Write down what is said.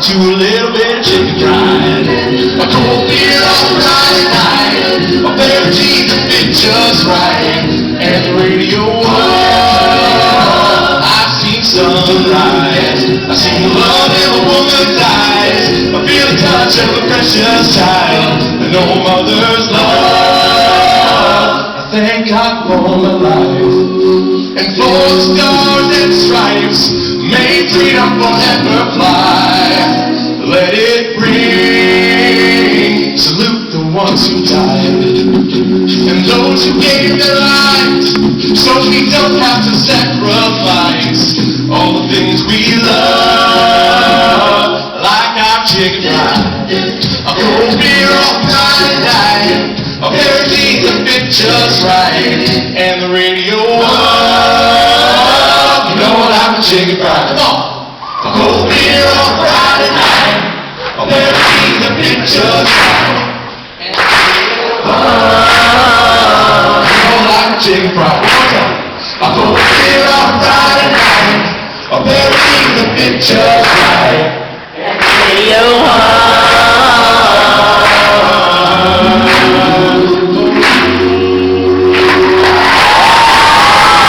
to a little bit of chicken fried. A cold beer on Friday night, a pair of jeans that fit just right, and the radio on. I've seen sunrise, I've seen the love in a woman's eyes, I feel the touch of a precious child, and no mother's love. I thank God for my life, and for the stars and stripes, may freedom forever fly. Let it ring, salute the ones who died, and those who gave their lives, so we don't have to sacrifice all the things we love, like our chicken fried, a cold beer on Friday night, a pair of jeans that fit just right, and the radio on. You know what I'm a chicken fried. Come on. A cold beer on Friday night, a pair of jeans that fit just right, and the radio on. You know what I'm a chicken fried. A cold beer on Friday night, a pair of jeans that fit just right, and the radio on.